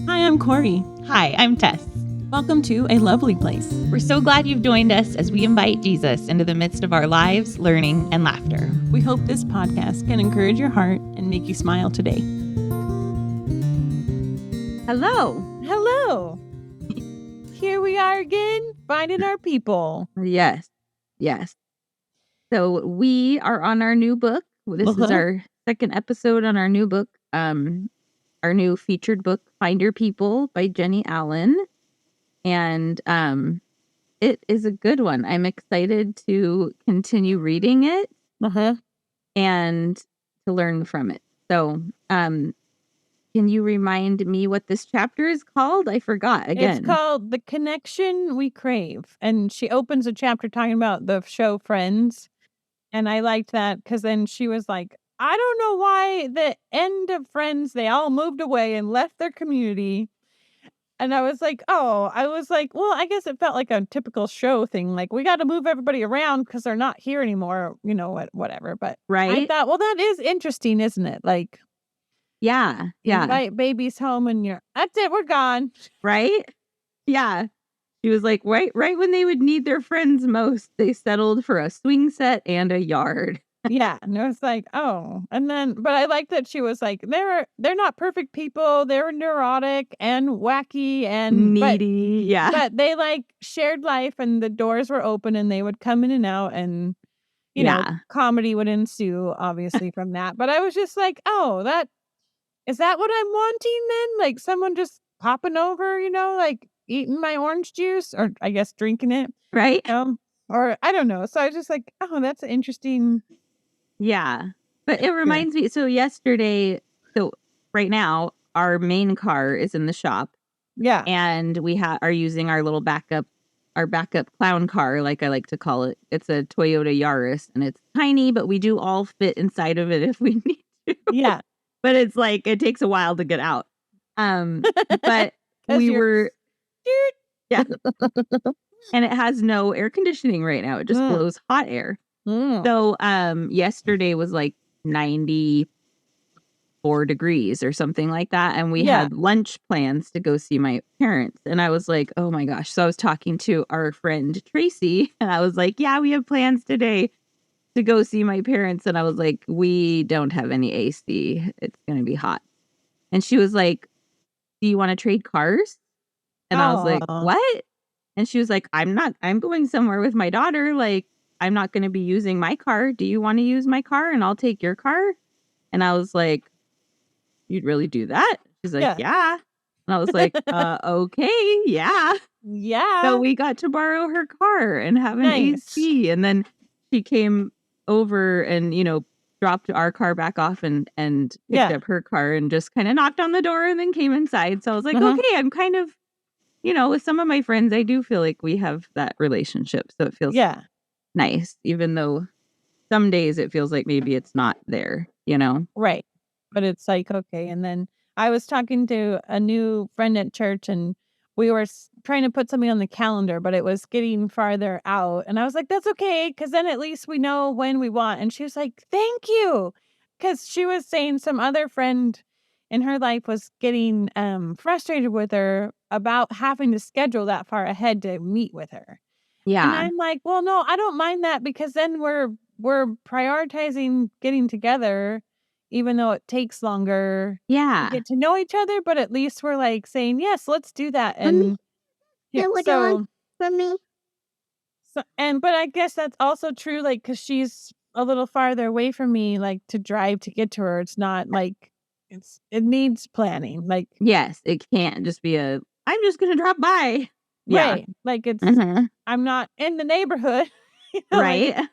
Hi, I'm Corey. Hi, I'm Tess. Welcome to A Lovely Place. We're so glad you've joined us as we invite Jesus into the midst of our lives, learning, and laughter. We hope this podcast can encourage your heart and make you smile today. Hello. Hello. Here we are again, finding our people. Yes. So we are on our new book. This is our second episode on our new book. Our new featured book, Find Your People by Jenny Allen. And it is a good one. I'm excited to continue reading it and to learn from it. So can you remind me what this chapter is called? I forgot again. It's called The Connection We Crave. And she opens a chapter talking about the show Friends. And I liked that because then she was like, I don't know why the end of Friends, they all moved away and left their community. And I was like, well, I guess it felt like a typical show thing. Like, we got to move everybody around because they're not here anymore, whatever. But I thought, well, that is interesting, isn't it? Like, yeah. invite babies home and that's it, we're gone. Right? Yeah. She was like, right when they would need their friends most, they settled for a swing set and a yard. Yeah. And it was like, oh. And then, but I like that she was like, they're not perfect people. They're neurotic and wacky and needy. But they like shared life and the doors were open and they would come in and out and, you know, comedy would ensue, obviously, from that. But I was just like, oh, is that what I'm wanting then? Like someone just popping over, like eating my orange juice or I guess drinking it. Right. Or I don't know. So I was just like, oh, that's interesting. Yeah. But it reminds me. So right now, our main car is in the shop. Yeah. And we are using our little backup clown car, like I like to call it. It's a Toyota Yaris and it's tiny, but we do all fit inside of it if we need to. Yeah. But it's like, it takes a while to get out. But we were, yeah. And it has no air conditioning right now. It just blows hot air. So yesterday was like 94 degrees or something like that. And we had lunch plans to go see my parents. And I was like, oh my gosh. So I was talking to our friend Tracy and I was like, yeah, we have plans today to go see my parents. And I was like, we don't have any AC. It's going to be hot. And she was like, do you want to trade cars? And I was like, what? And she was like, I'm going somewhere with my daughter. Like, I'm not going to be using my car. Do you want to use my car and I'll take your car? And I was like, you'd really do that? She's like, yeah. And I was like, okay, yeah. Yeah. So we got to borrow her car and have an AC. And then she came over and, dropped our car back off and picked up her car and just kind of knocked on the door and then came inside. So I was like, okay, I'm kind of, with some of my friends, I do feel like we have that relationship. So it feels nice, even though some days it feels like maybe it's not there, Right. But it's like, okay. And then I was talking to a new friend at church and we were trying to put something on the calendar, but it was getting farther out. And I was like, that's okay. Cause then at least we know when we want. And she was like, thank you. Cause she was saying some other friend in her life was getting frustrated with her about having to schedule that far ahead to meet with her. Yeah. And I'm like, well, no, I don't mind that because then we're prioritizing getting together, even though it takes longer to get to know each other. But at least we're like saying, yes, let's do that. And but I guess that's also true, like, because she's a little farther away from me, like to drive to get to her. It's not like it needs planning. Like, yes, it can't just be I'm just going to drop by. Right. Like it's, I'm not in the neighborhood. Right. Like,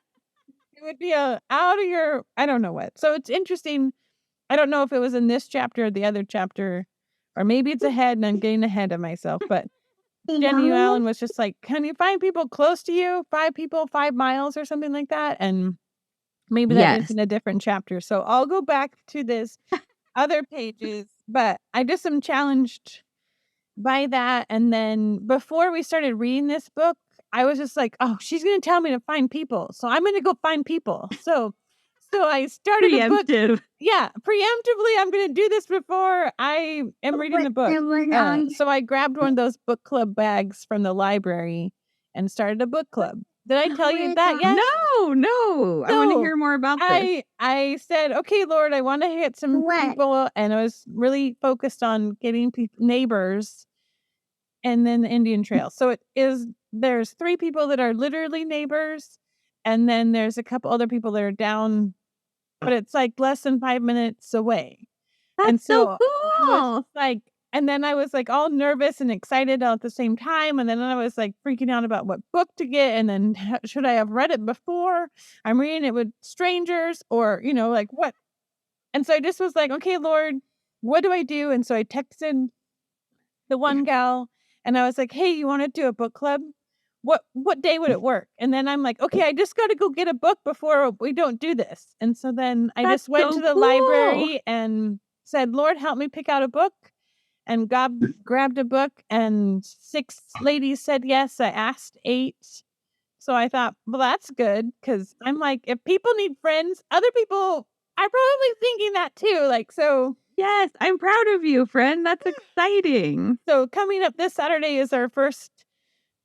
it would be out of your, I don't know what. So it's interesting. I don't know if it was in this chapter or the other chapter, or maybe it's ahead and I'm getting ahead of myself. But Jenny Allen was just like, can you find people close to you? 5 people, 5 miles or something like that. And maybe that is in a different chapter. So I'll go back to this other pages, but I just am challenged by that. And then before we started reading this book, I was just like, oh, she's going to tell me to find people. So I'm going to go find people. So So I started a book. Preemptive. Yeah, preemptively, I'm going to do this before I am reading a book. So I grabbed one of those book club bags from the library and started a book club. Did I tell you that yet? No. I want to hear more about this. I said, okay, Lord, I want to hit some people. And I was really focused on getting neighbors and then the Indian Trail. So there's 3 people that are literally neighbors. And then there's a couple other people that are down, but it's like less than 5 minutes away. That's so cool. And then I was like all nervous and excited all at the same time. And then I was like freaking out about what book to get. And then should I have read it before I'm reading it with strangers or, like what? And so I just was like, okay, Lord, what do I do? And so I texted the one gal and I was like, hey, you want to do a book club? What day would it work? And then I'm like, okay, I just got to go get a book before we don't do this. And so then I just went to the library and said, Lord, help me pick out a book. And God grabbed a book and 6 ladies said yes. I asked 8. So I thought, well, that's good. Cause I'm like, if people need friends, other people are probably thinking that too. So. Yes, I'm proud of you, friend. That's exciting. So coming up this Saturday is our first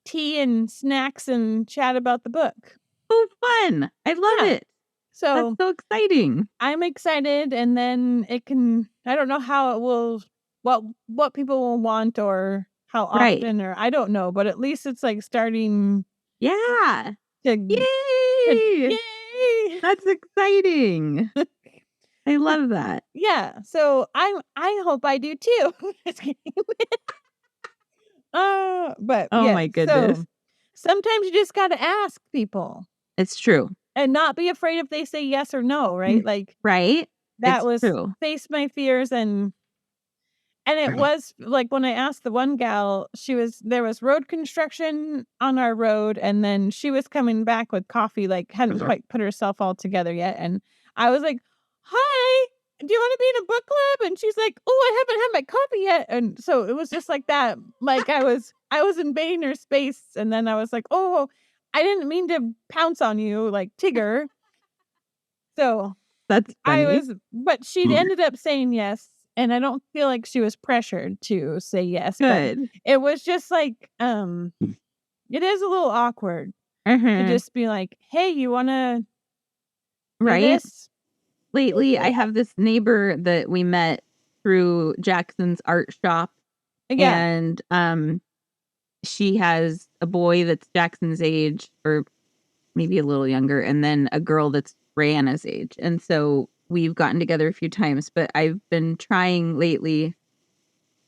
tea and snacks and chat about the book. Oh, fun. I love it. So that's so exciting. I'm excited. And then I don't know how it will, what people will want or how often, or I don't know, but at least it's like starting. Yeah. Yay! Yay! That's exciting. I love that. Yeah. So I hope I do too. But oh my goodness. So sometimes you just got to ask people. It's true. And not be afraid if they say yes or no, right? Right. That was true. Face my fears and it was like when I asked the one gal, there was road construction on our road, and then she was coming back with coffee, hadn't quite put herself all together yet. And I was like, hi, do you want to be in a book club? And she's like, oh, I haven't had my coffee yet. And so it was just like that. I was invading her space, and then I was like, oh, I didn't mean to pounce on you like Tigger. So that's funny. But she ended up saying yes. And I don't feel like she was pressured to say yes. Good. But it was just it is a little awkward to just be like, hey, you want to do this? Lately, I have this neighbor that we met through Jackson's art shop. Yeah. And she has a boy that's Jackson's age, or maybe a little younger, and then a girl that's Brianna's age. And so we've gotten together a few times, but I've been trying lately,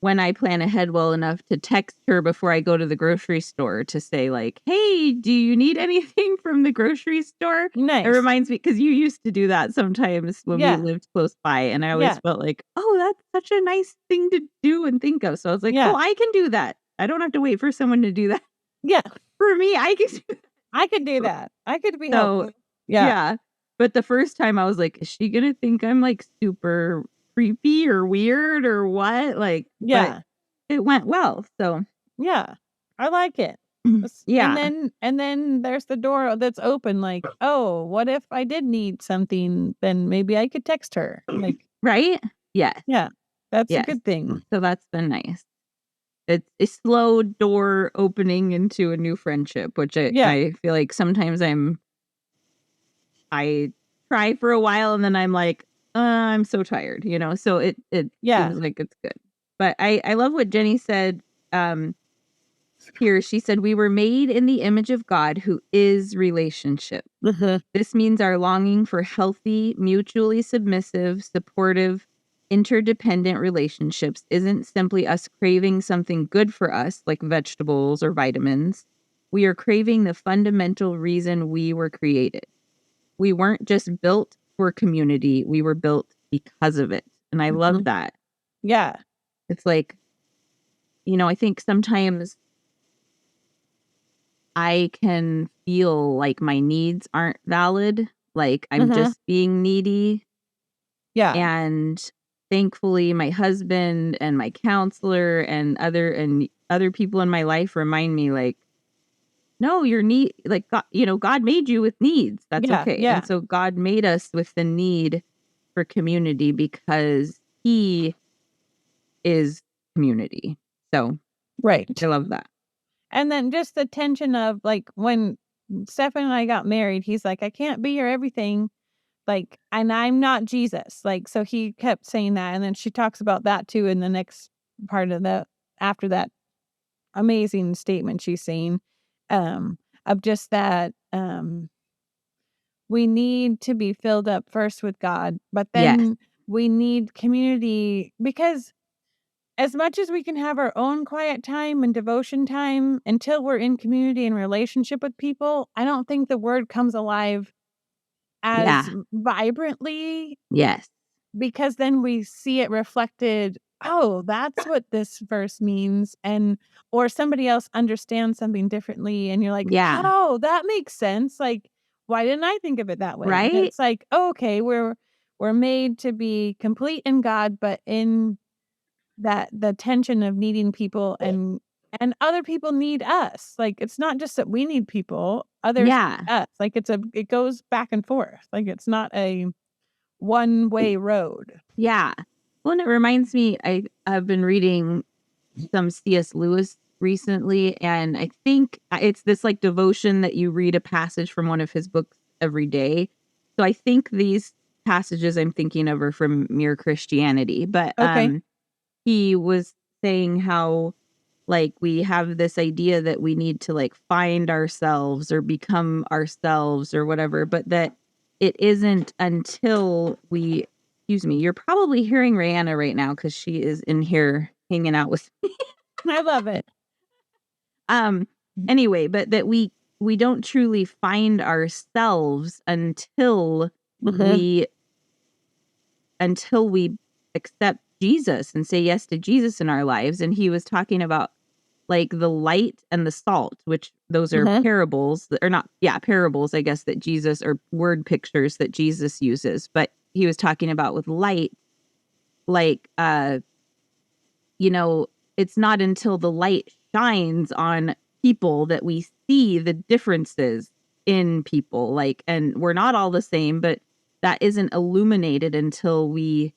when I plan ahead well enough, to text her before I go to the grocery store to say hey, do you need anything from the grocery store? Nice. It reminds me, because you used to do that sometimes when we lived close by, and I always felt like, oh, that's such a nice thing to do and think of. So I was like, oh, I can do that. I don't have to wait for someone to do that. Yeah. For me, I can do that. I could do that. I could be helpful. Yeah. But the first time I was like, is she going to think I'm super creepy or weird or what? But it went well. So yeah, I like it. Yeah. And then there's the door that's open. Oh, what if I did need something? Then maybe I could text her. Right? Yeah. Yeah. That's a good thing. So that's been nice. It's a slow door opening into a new friendship, which I feel like sometimes I try for a while and then I'm like, I'm so tired, so it seems like it's good. But I love what Jenny said here. She said, we were made in the image of God, who is relationship. This means our longing for healthy, mutually submissive, supportive, interdependent relationships isn't simply us craving something good for us, like vegetables or vitamins. We are craving the fundamental reason we were created. We weren't just built for community. We were built because of it. And I love that. Yeah. It's I think sometimes I can feel like my needs aren't valid. I'm just being needy. Yeah. And thankfully, my husband and my counselor and other people in my life remind me no, your need, like, God, God made you with needs. That's Yeah, okay. yeah. And so God made us with the need for community because he is community. So Right. I love that. And then just the tension of like when Stefan and I got married, he's like, I can't be your everything. Like, and I'm not Jesus. Like, so he kept saying that. And then she talks about that too in the next part of after that amazing statement she's saying, of just that, we need to be filled up first with God, but Yes. then we need community because as much as we can have our own quiet time and devotion time until we're in community and relationship with people, I don't think the word comes alive Yeah. as vibrantly Yes. because then we see it reflected. Oh, that's what this verse means. Or somebody else understands something differently. And you're like, Yeah. oh, that makes sense. Like, why didn't I think of it that way? And Right? it's like, oh, okay, we're made to be complete in God, but in that the tension of needing people and other people need us. Like it's not just that we need people, others Yeah. need us. Like it goes back and forth. Like it's not a one-way road. Yeah. Well, and it reminds me, I've been reading some C.S. Lewis recently, and I think it's this like devotion that you read a passage from one of his books every day. So I think these passages I'm thinking of are from Mere Christianity, but Okay. he was saying how like we have this idea that we need to like find ourselves or become ourselves or whatever, but that it isn't until we, excuse me, you're probably hearing Rihanna right now because she is in here hanging out with I love it. anyway, but that we don't truly find ourselves until we accept Jesus and say yes to Jesus in our lives. And he was talking about like the light and the salt, which those are parables, or not, parables, I guess, that Jesus, or word pictures that Jesus uses. But he was talking about with light, like, it's not until the light shines on people that we see the differences in people. Like, and we're not all the same, but that isn't illuminated until we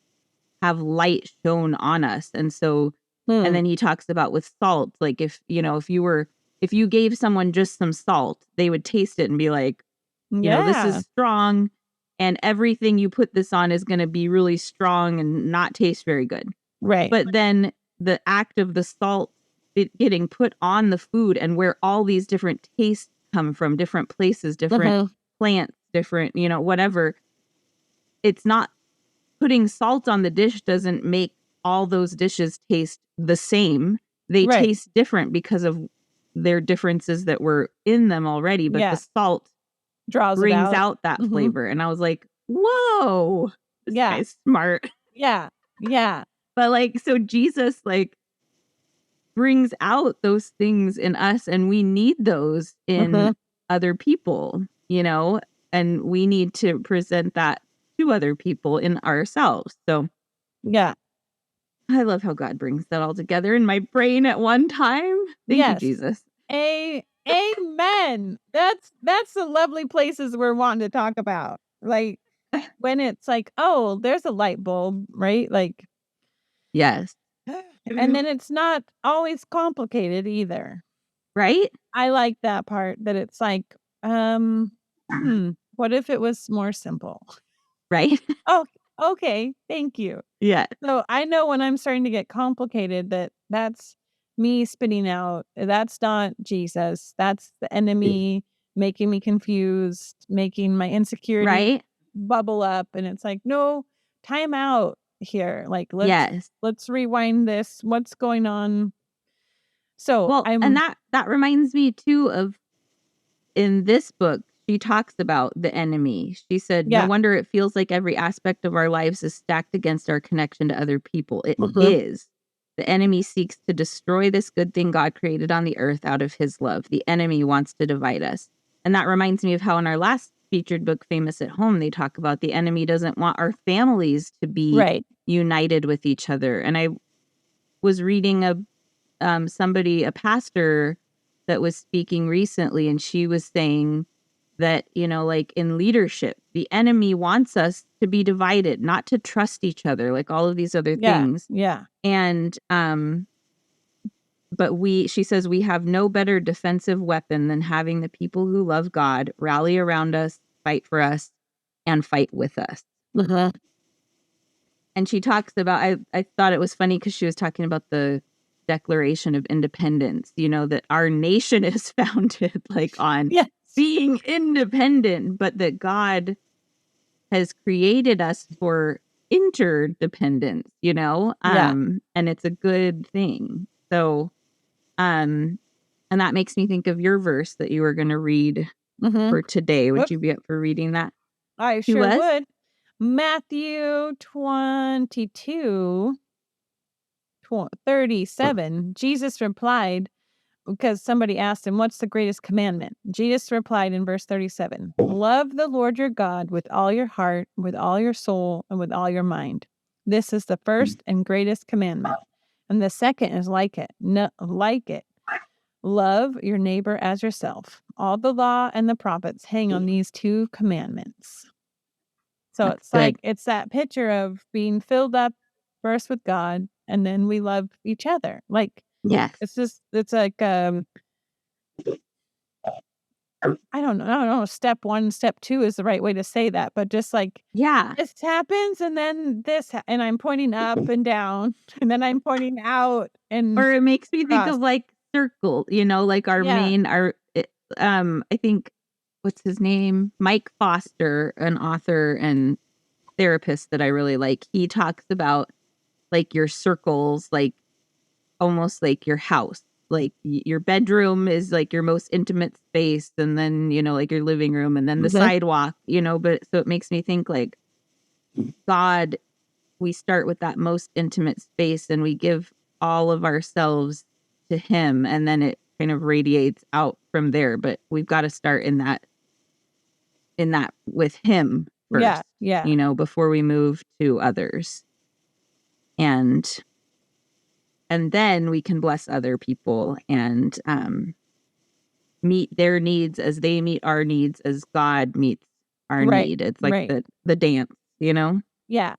have light shown on us. And so, and then he talks about with salt, like if you gave someone just some salt, they would taste it and be like, this is strong and everything you put this on is going to be really strong and not taste very good. Right. But then the act of the salt getting put on the food and where all these different tastes come from, different places, different plants, different, whatever. It's not putting salt on the dish doesn't make all those dishes taste the same. They taste different because of their differences that were in them already, but the salt brings out that flavor. And I was like, whoa, this guy's smart. Yeah. Yeah. But like, so Jesus like brings out those things in us and we need those in other people, and we need to present that to other people in ourselves. So yeah, I love how God brings that all together in my brain at one time. Thank you, Jesus. Amen. That's the lovely places we're wanting to talk about. Like when it's like, oh, there's a light bulb, right? Like yes. And then it's not always complicated either. Right? I like that part that it's like, what if it was more simple? Right? Oh, okay. Thank you. Yeah. So I know when I'm starting to get complicated that's me spitting out. That's not Jesus. That's the enemy making me confused, making my insecurity bubble up. And it's like, no, time out here. Like let's rewind this. What's going on? So and that reminds me too of in this book, she talks about the enemy. She said, no wonder it feels like every aspect of our lives is stacked against our connection to other people. It is. The enemy seeks to destroy this good thing God created on the earth out of his love. The enemy wants to divide us. And that reminds me of how in our last featured book, Famous at Home, they talk about the enemy doesn't want our families to be united with each other. And I was reading a pastor that was speaking recently, and she was saying that, you know, like in leadership, the enemy wants us to be divided, not to trust each other, like all of these other things. Yeah. And but she says we have no better defensive weapon than having the people who love God rally around us, fight for us, and fight with us. Uh-huh. And she talks about, I thought it was funny because she was talking about the Declaration of Independence, you know, that our nation is founded like on Yes. being independent, but that God has created us for interdependence, you know, and it's a good thing. So, and that makes me think of your verse that you were going to read for today. Would you be up for reading that? I sure would. Matthew 22:37. Jesus replied, because somebody asked him, what's the greatest commandment? Jesus replied in verse 37, love the Lord your God with all your heart, with all your soul, and with all your mind. This is the first and greatest commandment. And the second is like it. Love your neighbor as yourself. All the law and the prophets hang on these two commandments. So it's like, it's that picture of being filled up first with God, and then we love each other. Like, yes, it's like, I don't know, step 1, step 2 is the right way to say that, but just like, this happens, and then this, and I'm pointing up and down, and then I'm pointing out, and or it makes me think of like circle, you know, like our main, I think, what's his name? Mike Foster, an author and therapist that I really like. He talks about like your circles, like almost like your house. Like your bedroom is like your most intimate space, and then, you know, like your living room, and then the sidewalk, you know, but so it makes me think like God, we start with that most intimate space and we give all of ourselves to him, and then it kind of radiates out from there. But we've got to start in that with him first, you know, before we move to others. And then we can bless other people and meet their needs as they meet our needs, as God meets our need. It's like the dance, you know? Yeah.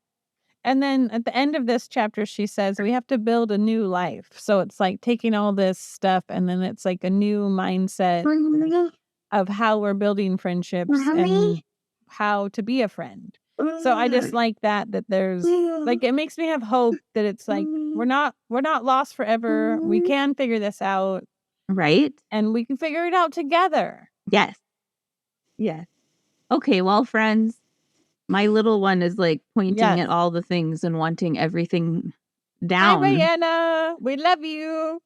And then at the end of this chapter, she says we have to build a new life. So it's like taking all this stuff, and then it's like a new mindset of how we're building friendships and how to be a friend. So I just like that there's like, it makes me have hope that it's like we're not lost forever. We can figure this out. Right. And we can figure it out together. Yes. Yes. Okay, well, friends, my little one is like pointing at all the things and wanting everything down. Hi, Brianna. We love you.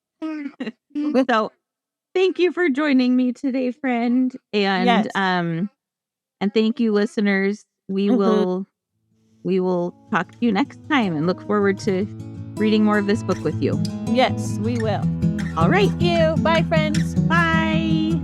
So thank you for joining me today, friend. And and thank you, listeners. We will talk to you next time, and look forward to reading more of this book with you. Yes, we will. All right. Thank you. Bye, friends. Bye.